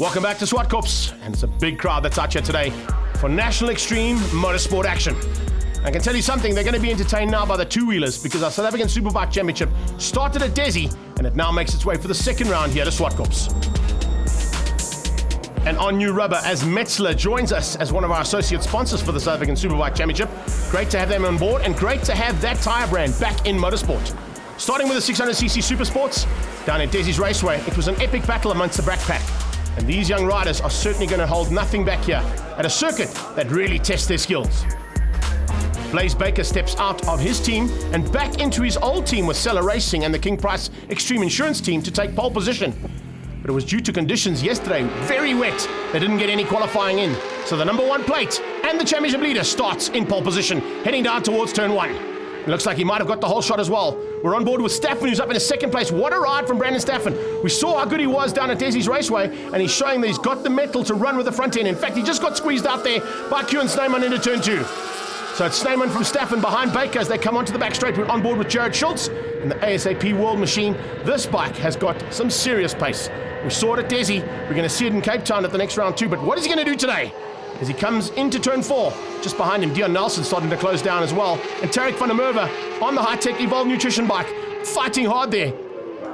Welcome back to Zwartkops, and it's a big crowd that's out here today for National Extreme Motorsport action. I can tell you something, they're going to be entertained now by the two-wheelers because our South African Superbike Championship started at Desi and it now makes its way for the second round here to Zwartkops. And on new rubber, as Metzler joins us as one of our associate sponsors for the South African Superbike Championship. Great to have them on board and great to have that tyre brand back in motorsport. Starting with the 600cc Super Sports, down at Desi's Raceway, it was an epic battle amongst the backpack. And these young riders are certainly going to hold nothing back here at a circuit that really tests their skills. Blaze Baker steps out of his team and back into his old team with Seller Racing and the King Price Extreme Insurance team to take pole position. But it was due to conditions yesterday, very wet, they didn't get any qualifying in. So the number one plate and the championship leader starts in pole position, heading down towards turn one. It looks like he might have got the whole shot as well. We're on board with Staffen, who's up in second place. What a ride from Brandon Staffen. We saw how good he was down at Desi's Raceway, and he's showing that he's got the mettle to run with the front end. In fact, he just got squeezed out there by Kuhn Snyman into turn two. So it's Snyman from Staffen behind Baker as they come onto the back straight. We're on board with Jared Schultz in the ASAP World Machine. This bike has got some serious pace. We saw it at Desi. We're going to see it in Cape Town at the next round too. But what is he going to do today? As he comes into turn four, just behind him, Dion Nelson starting to close down as well. And Tarek van der Merwe on the high-tech Evolve Nutrition bike, fighting hard there.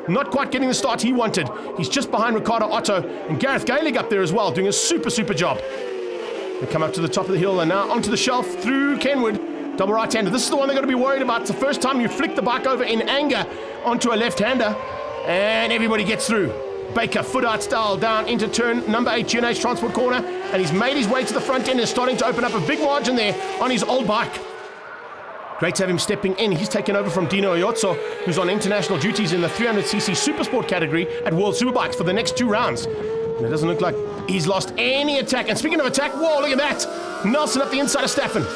Not quite getting the start he wanted. He's just behind Ricardo Otto and Gareth Gaelig up there as well, doing a super job. They come up to the top of the hill and now onto the shelf through Kenwood. Double right-hander. This is the one they're going to be worried about. It's the first time you flick the bike over in anger onto a left-hander. And everybody gets through. Baker, foot out style, down into turn number 8, GNH Transport Corner, and he's made his way to the front end and starting to open up a big margin there on his old bike. Great to have him stepping in. He's taken over from Dino Iotso, who's on international duties in the 300cc Supersport category at World Superbikes for the next 2 rounds. And it doesn't look like he's lost any attack. And speaking of attack, whoa, look at that. Nelson up the inside of Staffen.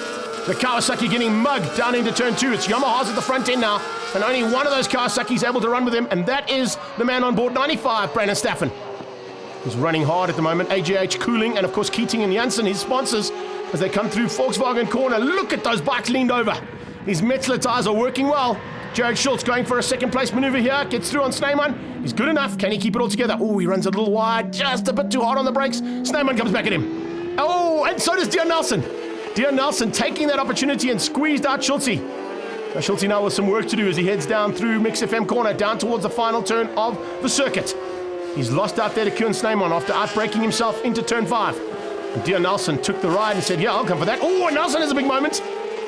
The Kawasaki getting mugged down into turn 2. It's Yamaha's at the front end now, and only one of those Kawasaki's able to run with him, and that is the man on board 95, Brandon Staffen. He's running hard at the moment. AJH Cooling, and of course Keating and Janssen, his sponsors, as they come through Volkswagen corner. Look at those bikes leaned over. These Metzler tires are working well. Jared Schultz going for a second place maneuver here, gets through on Snyman. He's good enough. Can he keep it all together? Oh, he runs a little wide, just a bit too hard on the brakes. Snyman comes back at him. Oh, and so does Dion Nelson. Dion Nelson taking that opportunity and squeezed out Schultz. Now Schultz now with some work to do as he heads down through Mix FM corner, down towards the final turn of the circuit. He's lost out there to Kuhn Snyman after outbraking himself into turn 5. And Dion Nelson took the ride and said, yeah, I'll come for that. Oh, and Nelson has a big moment.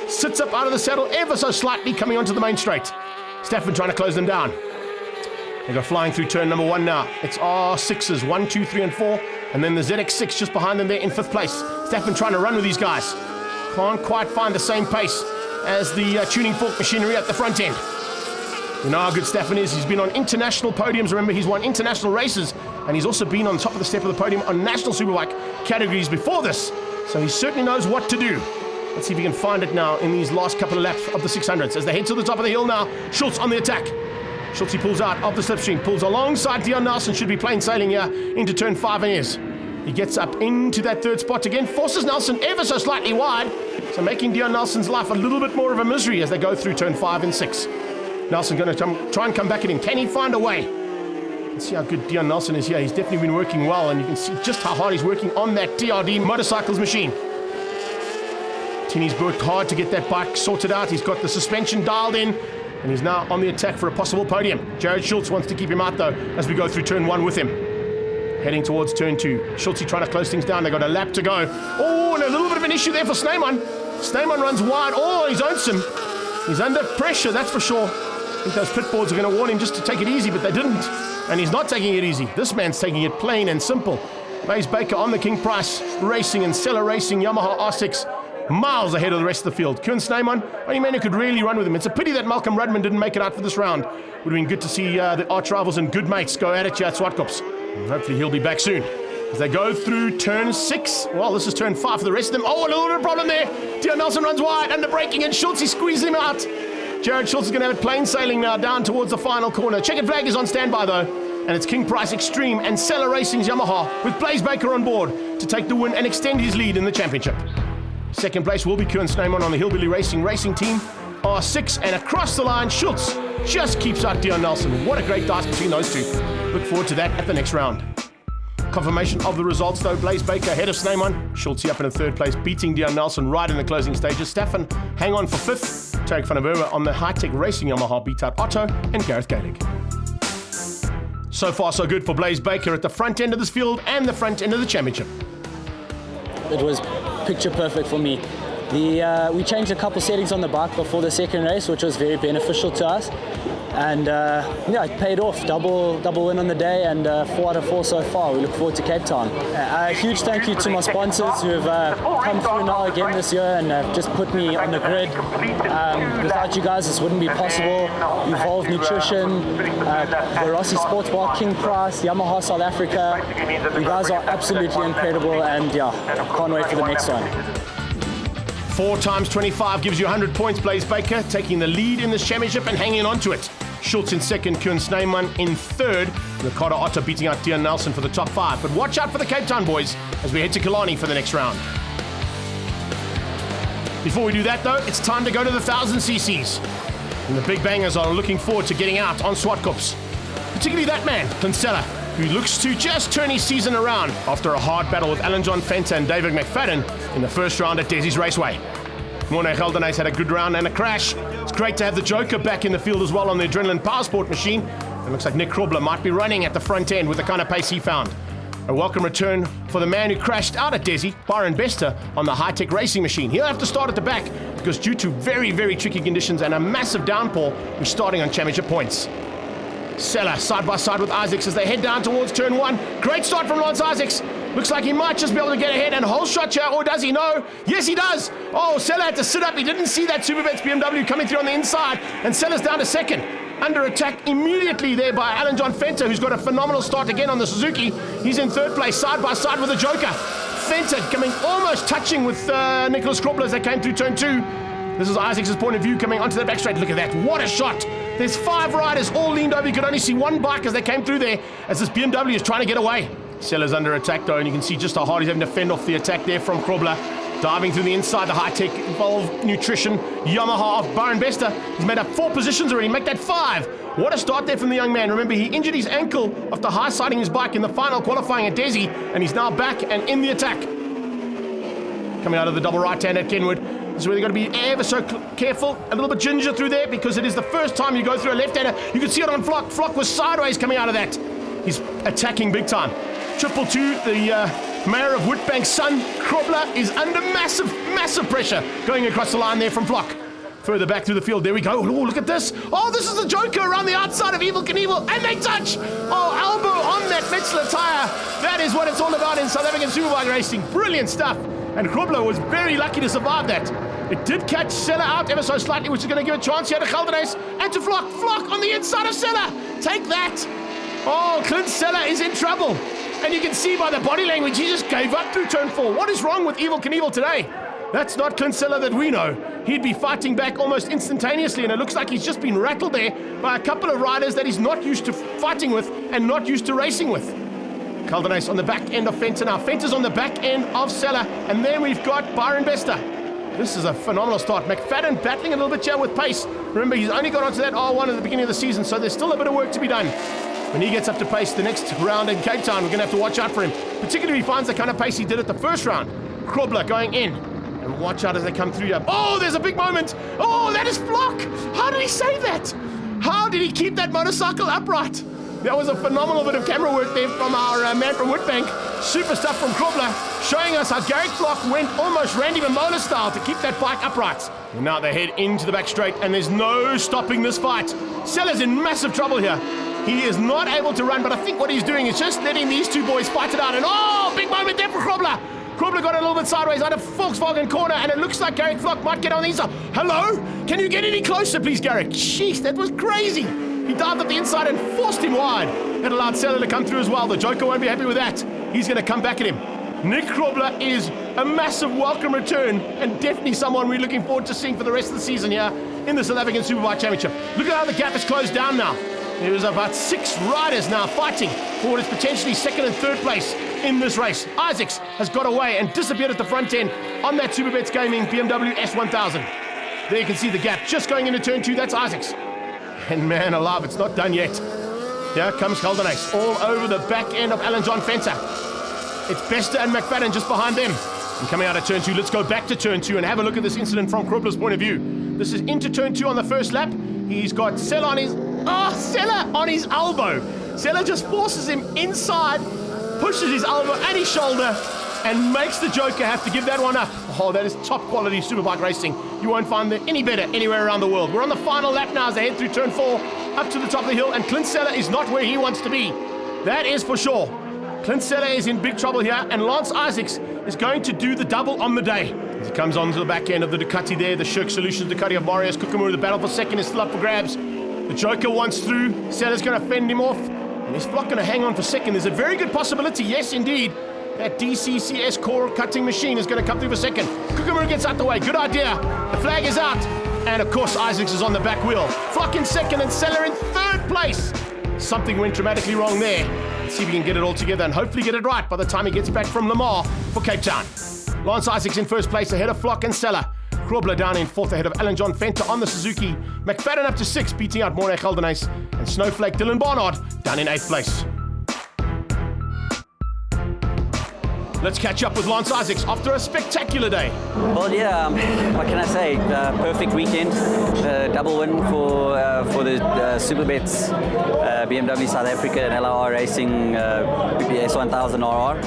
Sits up out of the saddle ever so slightly, coming onto the main straight. Staffen trying to close them down. They go flying through turn number 1 now. It's R6s, 1, 2, 3, and 4. And then the ZX6 just behind them there in 5th place. Staffen trying to run with these guys. Can't quite find the same pace as the tuning fork machinery at the front end. You know how good Staffen is. He's been on international podiums. Remember, he's won international races, and he's also been on top of the step of the podium on national superbike categories before this. So he certainly knows what to do. Let's see if he can find it now in these last couple of laps of the 600s. As they head to the top of the hill now, Schultz on the attack. Schultz, he pulls out of the slipstream, pulls alongside Dion Nelson, should be plain sailing here into turn 5 and is. He gets up into that 3rd spot again, forces Nelson ever so slightly wide, so making Dion Nelson's life a little bit more of a misery as they go through turn 5 and 6. Nelson going to try and come back at him. Can he find a way? Let's see how good Dion Nelson is here. He's definitely been working well, and you can see just how hard he's working on that TRD motorcycles machine. Tini's worked hard to get that bike sorted out. He's got the suspension dialed in, and he's now on the attack for a possible podium. Jared Schultz wants to keep him out, though, as we go through turn 1 with him. Heading towards turn 2. Schultz trying to close things down. They've got a lap to go. Oh, and a little bit of an issue there for Snyman. Snyman runs wide. Oh, he's owns him. He's under pressure, that's for sure. I think those pit boards are going to warn him just to take it easy, but they didn't. And he's not taking it easy. This man's taking it plain and simple. Blaze Baker on the King Price Racing and Seller Racing Yamaha R6. Miles ahead of the rest of the field. Kuhn Snyman, only man who could really run with him. It's a pity that Malcolm Rudman didn't make it out for this round. Would have been good to see the arch rivals and good mates go at it here at Zwartkops. Hopefully he'll be back soon. As they go through turn 6. Well, this is turn 5 for the rest of them. Oh, a little bit of problem there. Dion Nelson runs wide, under braking, and Schultz, he squeezes him out. Jared Schultz is going to have it plain sailing now down towards the final corner. Checkered flag is on standby though. And it's King Price Extreme and Seller Racing's Yamaha with Blaze Baker on board to take the win and extend his lead in the championship. Second place will be Kuhn Snyman on the Hillbilly Racing team. R6, and across the line, Schultz just keeps out Dion Nelson. What a great dice between those two. Look forward to that at the next round. Confirmation of the results though. Blaze Baker ahead of Snyman. Schultz up in third place, beating Dion Nelson right in the closing stages. Staffen hang on for fifth. Tarek van der Merwe on the high-tech racing Yamaha beat out Otto and Gareth Gaelic. So far so good for Blaze Baker at the front end of this field and the front end of the championship. It was picture perfect for me. We changed a couple settings on the bike before the second race, which was very beneficial to us. And yeah, it paid off. Double win on the day, and 4 out of 4 so far. We look forward to Cape Town. A huge thank you to my sponsors who have come through now again this year and just put me on the grid. Without you guys, this wouldn't be possible. Evolve Nutrition, the Rossi Sports Bar, King Price, Yamaha South Africa. You guys are absolutely incredible, and yeah, can't wait for the next one. 4 times 25 gives you 100 points. Blaze Baker taking the lead in this championship and hanging on to it. Schultz in second, Kuhn Snyman in third. Ricardo Otto beating out Dion Nelson for the top 5. But watch out for the Cape Town boys as we head to Killarney for the next round. Before we do that though, it's time to go to the 1000 cc's. And the big bangers are looking forward to getting out on Zwartkops. Particularly that man, Kinsella, who looks to just turn his season around after a hard battle with Alan John Fenter and David McFadden in the first round at Desi's Raceway. Morne Geldenhuys had a good round and a crash. It's great to have the Joker back in the field as well on the Adrenaline Power Sport machine. It looks like Nick Krobler might be running at the front end with the kind of pace he found. A welcome return for the man who crashed out at Desi, Byron Bester, on the high-tech racing machine. He'll have to start at the back because due to very, very tricky conditions and a massive downpour, we're starting on championship points. Seller side by side with Isaacs as they head down towards turn 1. Great start from Lance Isaacs. Looks like he might just be able to get ahead and whole shot here, or does he? No. Yes, he does. Oh, Seller had to sit up. He didn't see that Superbets BMW coming through on the inside, and Seller's down to second. Under attack immediately there by Alan John Fenter, who's got a phenomenal start again on the Suzuki. He's in third place, side by side with the Joker. Fenter coming almost touching with Nicholas Krobler as they came through turn 2. This is Isaacs' point of view coming onto the back straight. Look at that. What a shot. There's 5 riders all leaned over. You could only see one bike as they came through there as this BMW is trying to get away. Seller's under attack though, and you can see just how hard he's having to fend off the attack there from Krobler. Diving through the inside, the high-tech Evolve Nutrition Yamaha of Byron Bester. He's made up 4 positions already, make that 5. What a start there from the young man. Remember, he injured his ankle after high-siding his bike in the final qualifying at Desi, and he's now back and in the attack. Coming out of the double right-hand at Kenwood. This is where they've got to be ever so careful, a little bit ginger through there because it is the first time you go through a left-hander. You can see it on Flock. Flock was sideways coming out of that. He's attacking big time. 222, the mayor of Witbank's son, Krobler, is under massive pressure going across the line there from Flock. Further back through the field, there we go. Oh, look at this. Oh, this is the Joker around the outside of Evil Knievel, and they touch. Oh, elbow on that Metzler tire. That is what it's all about in South African Superbike racing. Brilliant stuff. And Krobler was very lucky to survive that. It did catch Seller out ever so slightly, which is going to give a chance here to Geldenhuys and to Flock. Flock on the inside of Seller. Take that. Oh, Clint Seller is in trouble. And you can see by the body language, he just gave up through turn 4. What is wrong with Evil Knievel today? That's not Clint Seller that we know. He'd be fighting back almost instantaneously, and it looks like he's just been rattled there by a couple of riders that he's not used to fighting with and not used to racing with. Geldenhuys on the back end of Fenter now. Fenter's on the back end of Seller, and then we've got Byron Bester. This is a phenomenal start. McFadden battling a little bit here with pace. Remember, he's only got onto that R1 at the beginning of the season, so there's still a bit of work to be done. When he gets up to pace the next round in Cape Town, we're going to have to watch out for him. Particularly if he finds the kind of pace he did at the first round. Krobler going in. And watch out as they come through here. Oh, there's a big moment. Oh, that is Flock. How did he save that? How did he keep that motorcycle upright? That was a phenomenal bit of camera work there from our man from Witbank. Super stuff from Krobler, showing us how Garrick Flock went almost Randy Mamola style to keep that bike upright. And now they head into the back straight, and there's no stopping this fight. Seller's in massive trouble here. He is not able to run, but I think what he's doing is just letting these two boys fight it out. And oh, big moment there for Krobler. Krobler got a little bit sideways out of Volkswagen corner, and it looks like Garrick Flock might get on the inside. Hello? Can you get any closer, please, Garrick? Jeez, that was crazy. He dived up the inside and forced him wide. That allowed Seller to come through as well. The Joker won't be happy with that. He's going to come back at him. Nick Krobler is a massive welcome return, and definitely someone we're looking forward to seeing for the rest of the season here in the South African Superbike Championship. Look at how the gap is closed down now. There's about 6 riders now fighting for what is potentially second and third place in this race. Isaacs has got away and disappeared at the front end on that Superbets Gaming BMW S1000. There you can see the gap just going into turn 2. That's Isaacs. And man alive, it's not done yet. Here comes Geldenhuys, all over the back end of Alan John Venter. It's Bester and McFadden just behind them. And coming out of turn 2, let's go back to turn 2 and have a look at this incident from Krobler's point of view. This is into turn 2 on the first lap. He's got Sella on his... Sella on his elbow. Sella just forces him inside, pushes his elbow and his shoulder, and makes the Joker have to give that one up. Oh, that is top quality superbike racing. You won't find that any better anywhere around the world. We're on the final lap now as they head through turn 4, up to the top of the hill, and Clint Sella is not where he wants to be. That is for sure. Clint Sella is in big trouble here, and Lance Isaacs is going to do the double on the day. As he comes onto the back end of the Ducati there, the Shirk Solutions Ducati of Marius Kukumuru. The battle for second is still up for grabs. The Joker wants through. Sella's going to fend him off, and he's not going to hang on for second. There's a very good possibility, yes indeed, that DCCS core cutting machine is going to come through for second. Kukumuru gets out the way. Good idea. The flag is out. And of course, Isaacs is on the back wheel. Flock in second and Sella in third place. Something went dramatically wrong there. Let's see if he can get it all together and hopefully get it right by the time he gets back from Le Mans for Cape Town. Lance Isaacs in first place ahead of Flock and Sella. Krobler down in fourth ahead of Alan John Venter on the Suzuki. McFadden up to 6, beating out Morne Geldenhuys. And Snowflake Dylan Barnard down in 8th place. Let's catch up with Lance Isaacs after a spectacular day. Well, yeah, what can I say? Perfect weekend, double win for the Superbets, BMW South Africa and LR Racing PPS 1000 RR.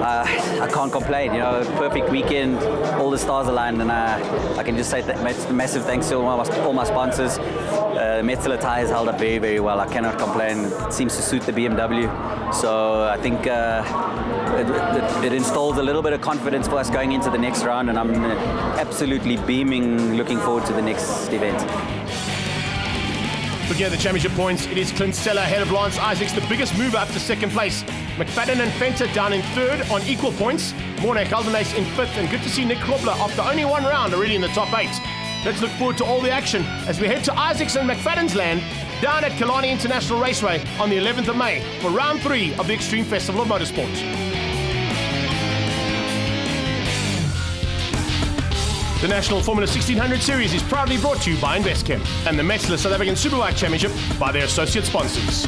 I can't complain, you know, perfect weekend, all the stars aligned, and I can just say that massive thanks to all my sponsors. Metzeler tyres held up very, very well. I cannot complain. It seems to suit the BMW. So I think it installs a little bit of confidence for us going into the next round, and I'm absolutely beaming, looking forward to the next event. Looking at the championship points, it is Clint Sella ahead of Lance Isaacs, the biggest mover up to second place. McFadden and Venter down in third on equal points. Morne Geldenhuys in fifth, and good to see Nick Krobler after only one round already in the top 8. Let's look forward to all the action as we head to Isaacs and McFadden's land down at Killarney International Raceway on the 11th of May for round 3 of the Extreme Festival of Motorsport. The National Formula 1600 Series is proudly brought to you by Investchem and the Metzeler South African Superbike Championship by their associate sponsors.